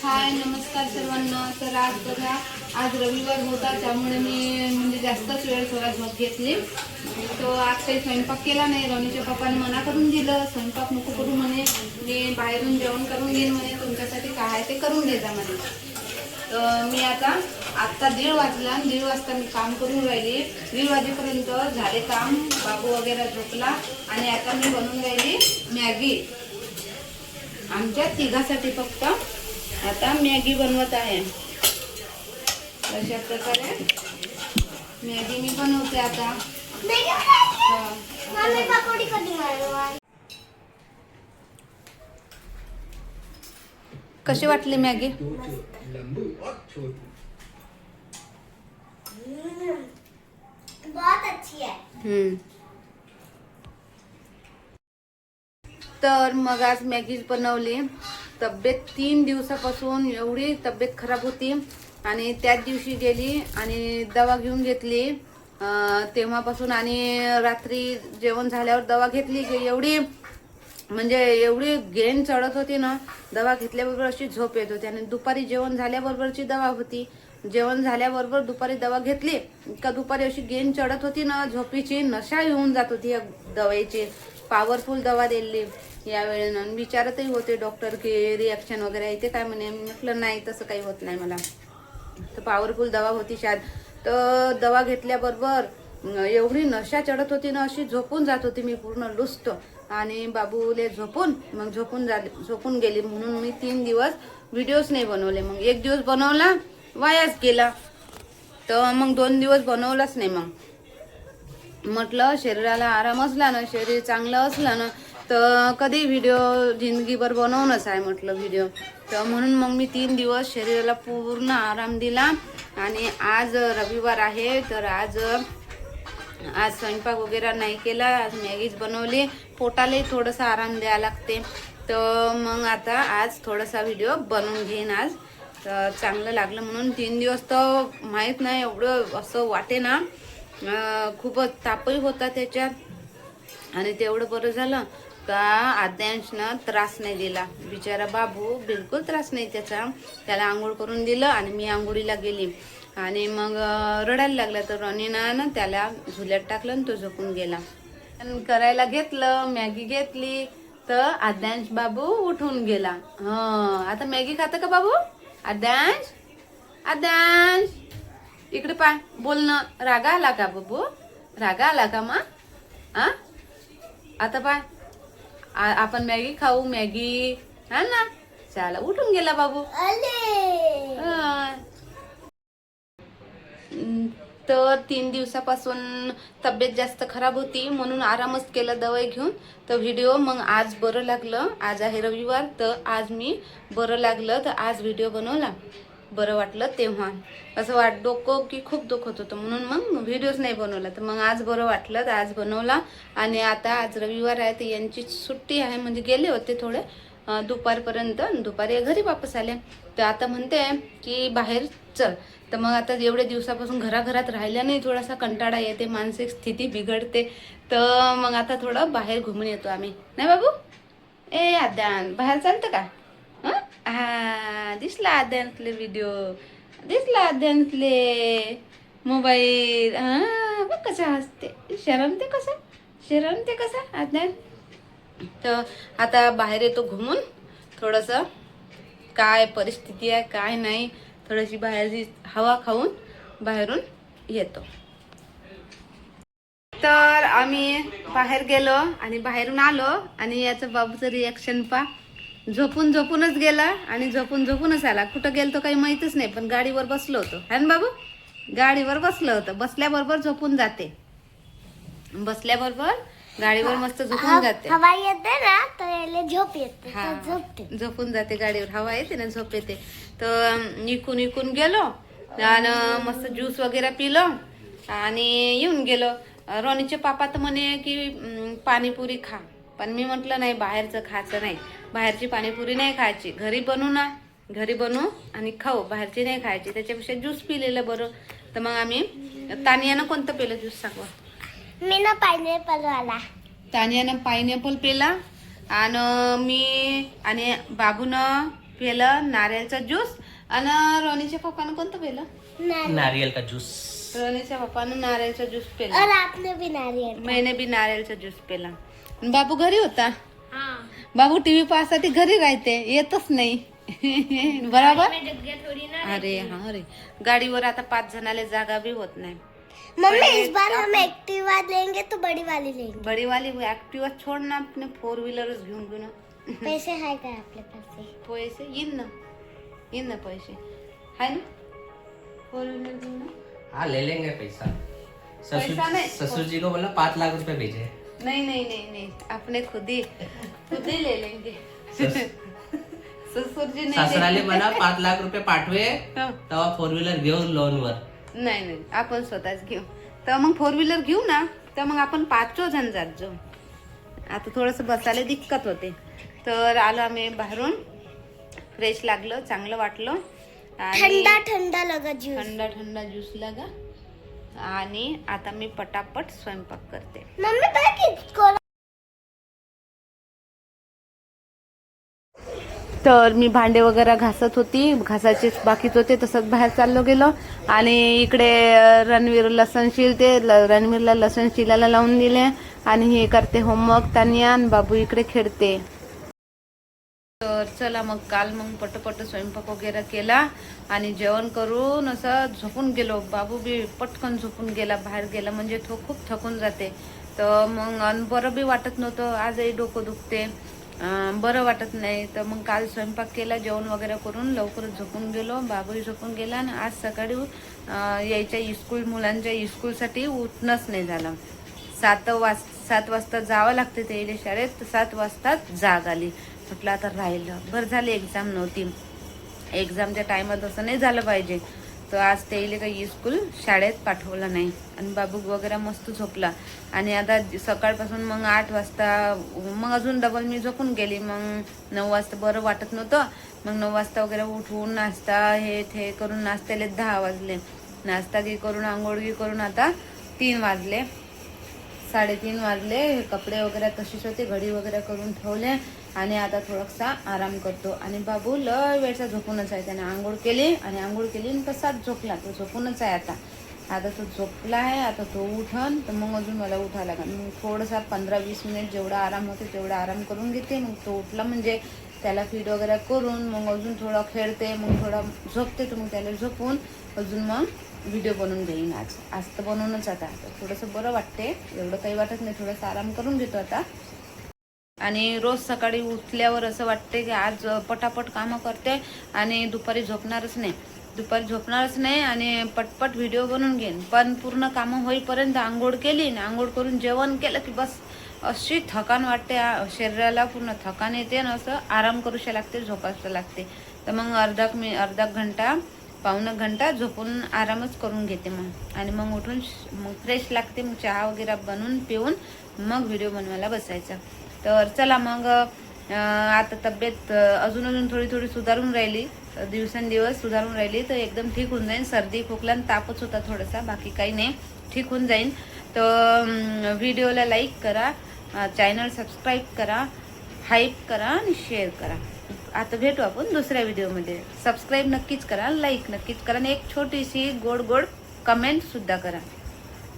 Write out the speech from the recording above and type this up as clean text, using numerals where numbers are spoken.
हाय नमस्कार सर्वांना. तर आज बघा, आज रविवार होता त्यामुळे मी म्हणजे जास्तच वेळ थोडा झोप घेतली. तो आज काही स्वयंपाक केला नाही. रोनीच्या पप्पाने मना करून दिलं, स्वयंपाक नको करू म्हणे, मी बाहेरून जेवण करून घेईन म्हणे, तुमच्यासाठी काय आहे ते करून देता म्हणे. तर मी आता 1:30 वाजला, 1:30 वाजता मी काम करून राहिली. 1:30 वाजेपर्यंत झाले काम, बाबू वगैरे झोपला आणि आता मी बनवून राहिली मॅगी. आमच्या तिघासाठी फक्त आता मॅगी बनवत आहे. अशा प्रकारे मॅगी मी बनवते आता. कशी वाटली मॅगी? बहुत अच्छी है. तर मग आज मॅगी बनवली. तब्येत 3 दिवसापासून एवढी तब्येत खराब होती आणि त्याच दिवशी गेली आणि दवा घेऊन घेतली. तेव्हापासून आणि रात्री जेवण झाल्यावर दवा घेतली की एवढी म्हणजे एवढी गेन चढत होती ना, दवा घेतल्याबरोबर अशी झोप येत होती. आणि दुपारी जेवण झाल्याबरोबरची दवा होती. जेवण झाल्याबरोबर दुपारी दवा घेतली का दुपारी अशी गेन चढत होती ना, झोपीची नशा येऊन जात होती या दवाईची. पॉवरफुल दवा दिली यावेळेनं. विचारतही होते डॉक्टर की रिॲक्शन वगैरे येते काय म्हणे. म्हटलं नाही, तसं काही होत नाही मला. तर पॉवरफुल दवा होती शायद. तर दवा घेतल्याबरोबर एवढी नशा चढत होती ना, अशी झोपून जात होती मी पूर्ण लुस्ट. आणि बाबूले झोपून गेली. म्हणून मी 3 दिवस व्हिडिओज नाही बनवले. मग 1 दिवस बनवला, वायाच गेला. तर मग 2 दिवस बनवलाच नाही. मग म्हटलं शरीराला आराम असला ना, शरीर चांगलं असलं ना, तर कधी व्हिडिओ जिंदगीभर बनवणंच आहे म्हटलं व्हिडिओ. तर म्हणून मग मी 3 दिवस शरीराला पूर्ण आराम दिला. आणि आज रविवार आहे तर आज स्वयंपाक वगैरे नाही केला. आज मॅगीच बनवली. पोटालाही थोडासा आराम द्यायला लागते. तर मग आता आज थोडासा व्हिडिओ बनवून घेईन आज. तर चांगलं लागलं म्हणून 3 दिवस तर माहीत नाही एवढं असं वाटे ना, खूपच तापही होता त्याच्यात. आणि तेवढं बरं झालं का आद्यांशनं त्रास नाही दिला. बिचारा बाबू बिलकुल त्रास नाही त्याला आंघोळ करून दिलं आणि मी आंघोळीला गेली. आणि मग रडायला लागला. तर रनीनं ना त्याला झुल्यात टाकलं आणि तो झोपून गेला. करायला घेतलं, मॅगी घेतली तर आद्यांश बाबू उठून गेला. आता मॅगी खाता का बाबू? आद्यांश इकडे पाय, बोलणं. रागा आला का बाबू? रागा आला का मा? आता पाय, आपण मॅगी खाऊ. मॅगी हा ना. चला, उठून गेला बाबू. तर 3 दिवसापासून तब्येत जास्त खराब होती म्हणून आरामच केला दवाई घेऊन. तर व्हिडिओ मग आज बरं लागलं. आज आहे रविवार, तर आज मी बरं लागलं तर आज व्हिडिओ बनवला. बरं वाटलं तेव्हा. असं डोकं की खूप दुखत होतं म्हणून मग व्हिडिओच नाही बनवला. तर मग आज बरं वाटलं तर आज बनवला. आणि आता आज रविवार आहे तर यांची सुट्टी आहे, म्हणजे गेले होते थोडे दुपारपर्यंत. दुपारी घरी वापस आले. तर आता म्हणते की बाहेर चल. तर मग आता एवढ्या दिवसापासून घराघरात राहिल्या नाही, थोडासा कंटाळा येते, मानसिक स्थिती बिघडते. तर मग आता थोडं बाहेर घुमून येतो आम्ही. नाही बाबू? ए आद्यान, बाहेर चालतं का? दिसला आद्यांतले व्हिडिओ, दिसला आद्यांतले मोबाईल. बघ कसं हसते, शरमते कसं आद्यान. तर आता बाहेर येतो घुमून. थोडंसं काय परिस्थिती आहे काय नाही, थोडीशी बाहेरची हवा खाऊन बाहेरून येतो. तर आम्ही बाहेर गेलो आणि बाहेरून आलो आणि याचं बाबूचं रिॲक्शन पा. झोपूनच गेला आणि झोपूनच आला. कुठं गेलतो काही माहीतच नाही, पण गाडीवर बसलो होतो. है ना बाबू? गाडीवर बसलो होतं. बसल्याबरोबर झोपून जाते. बसल्याबरोबर गाडीवर मस्त झोपून जाते. हवा येते ना तर झोप येते. झोपून जाते गाडीवर. हवा येते ना, झोप येते. तर इकून गेलो आणि मस्त ज्यूस वगैरे पिलो आणि येऊन गेलो. रोनीचे पापा तर म्हणे की पाणीपुरी खा, पण मी म्हटलं नाही, बाहेरचं खायचं नाही. बाहेरची पाणीपुरी नाही खायची. घरी बनवू आणि खाऊ. बाहेरची नाही खायची. त्याच्यापेक्षा ज्यूस पिलेलं बरं. तर मग आम्ही तानियानं कोणतं पिलं ज्यूस सांगवा? मी ना पायनॅपल वाला. तानियानं पायनॅपल पेला आणि मी आणि बाबूनं पेलं नारळाचा ज्यूस. आणि रोनीच्या पप्पानं कोणतं पेलं? नारियल का जूस. रोनीच्या पप्पानं नारळाचा ज्यूस पेला. और आपने भी नारियल. मैंने भी नारळाचा ज्यूस पेला. बाबू घरी होता. बाबू टीव्ही पाहण्यासाठी घरी राहते, येतच नाही. बरोबर. अरे हा रे, गाडीवर आता 5 जणाले जागा भी होत नाही. मम्मी इस बार हम एक्टिवा लेंगे तो बड़ी वाली लेंगे. बड़ी वाली ऍक्टिवा छोड़ ना, अपने 4 व्हीलरच घेऊन घेऊ ना. पैसे आहे का आपल्या पास? पैसे येईन ना पैसे आहे ना. 4 व्हीलर घेऊ ना. हाँ ले लेंगे पैसा. पैसा नहीं. ससुर जी को बोला 5 लाख रुपए भेजे. नहीं, अपने खुद ही ले लेंगे. ससुर जी नहीं सासराले म्हणा 5 लाख रुपये पाठवे हं. तेव्हा 4 व्हीलर घेऊन लोन वर. नाही आपण स्वतःच घेऊ. तर मग 4 व्हीलर घेऊ ना, तर मग आपण 5 जण जात जाऊ. आता थोडस बसायला दिक्कत होते. तर आलो आम्ही बाहेरून, फ्रेश लागलं, चांगलं वाटलं. आणि ठंडा लगा ज्यूस. थंडा ज्यूस लगा. आणि आता मी पटापट स्वयंपाक करते. मम्मी काय तर मी भांडे वगैरे घासत होती, घासायचेच बाकीच होते, तसंच बाहेर चाललो गेलो. आणि इकडे रणवीर लसण शिलते, रणवीरला लसण शिलायला लावून दिले. आणि हे करते होमवर्क तानिया, आणि बाबू इकडे खेळते. तर चला मग काल पटपट स्वयंपाक वगैरे केला आणि जेवण करून असं झोपून गेलो. बाबू बी पटकन झोपून गेला, बाहेर गेला म्हणजे तो खूप थकून जाते. तर मग बरं बी वाटत नव्हतं, आजही डोकं दुखते, बरं वाटत नाही. तर मग काल स्वयंपाक केला, जेवण वगैरे करून लवकरच झोपून गेलो. बाबूही झोपून गेला. आणि आज सकाळी यायच्या स्कूल, मुलांच्या स्कूलसाठी उठणंच नाही झालं. 7 वाजता जावं लागते ते शाळेत. 7 वाजता जाग आली. म्हटलं आता राहिलं, बरं झालं एक्झाम नव्हती. एक्झामच्या टायमात असं नाही झालं पाहिजे. तर आज ते काही स्कूल शाळेत पाठवलं नाही. आणि बाबू वगैरे मस्त झोपला. आणि आता सकाळपासून मग 8 वाजता मग अजून डबल मी झोपून गेली. मग 9 वाजता बरं वाटत नव्हतं. मग 9 वाजता वगैरे उठवून नाश्ता हे करून नाश्त्याला 10 वाजले. नाश्ता करून आंघोळगी करून आता 3 वाजले, 3:30 वाजले. कपडे वगैरे तशीच होते, घडी वगैरे करून ठेवले. आणि आता थोडासा आराम करतो. आणि बाबू लय वेळचा झोपूनच आहे. त्याने आंघोळ केली आणि तसाच झोपला. तो झोपूनच आहे आता तो झोपला आहे. आता तो उठन तर मग अजून मला उठायला लागेल. मग थोडासा 15-20 मिनिट जेवढा आराम होते तेवढा आराम करून घेते. मग तो उठला म्हणजे त्याला फीड वगैरे करून मग अजून थोडं खेळते, मग थोडा झोपते. तर मग त्याला झोपून अजून मग व्हिडिओ बनवून घेईन. आज तर बनवूनच आता थोडंसं बरं वाटते, एवढं काही वाटत नाही. थोडासा आराम करून घेतो आता. आणि रोज सकाळी उठल्यावर असं वाटते की आज पटापट कामं करते आणि दुपारी झोपणारच नाही आणि पटपट व्हिडिओ बनवून घेईन. पण पूर्ण कामं होईपर्यंत आंघोळ केली ना, आंघोळ करून जेवण केलं की बस अशी थकान वाटते शरीराला, पूर्ण थकान येते आणि असं आराम करूशा लागते, झोपायला लागते. तर मग अर्धा घंटा पाऊण घंटा झोपून आरामच करून घेते मग. आणि मग उठून मग फ्रेश लागते. मग चहा वगैरे बनवून पिऊन मग व्हिडिओ बनवायला बसायचा. तर चला मग आता तब्येत अजून थोडी सुधारून राहिली, दिवसेंदिवस सुधारून राहिली. तर एकदम ठीक होऊन जाईन. सर्दी खोकला आणि तापच होता थोडासा, बाकी काही नाही, ठीक होऊन जाईन. तर व्हिडिओला लाईक करा, चॅनल सबस्क्राईब करा, हाईप करा आणि शेअर करा. आता भेटू आपण दुसऱ्या व्हिडिओमध्ये. सबस्क्राईब नक्कीच करा, लाईक नक्कीच करा आणि एक छोटीशी गोड कमेंट सुद्धा करा.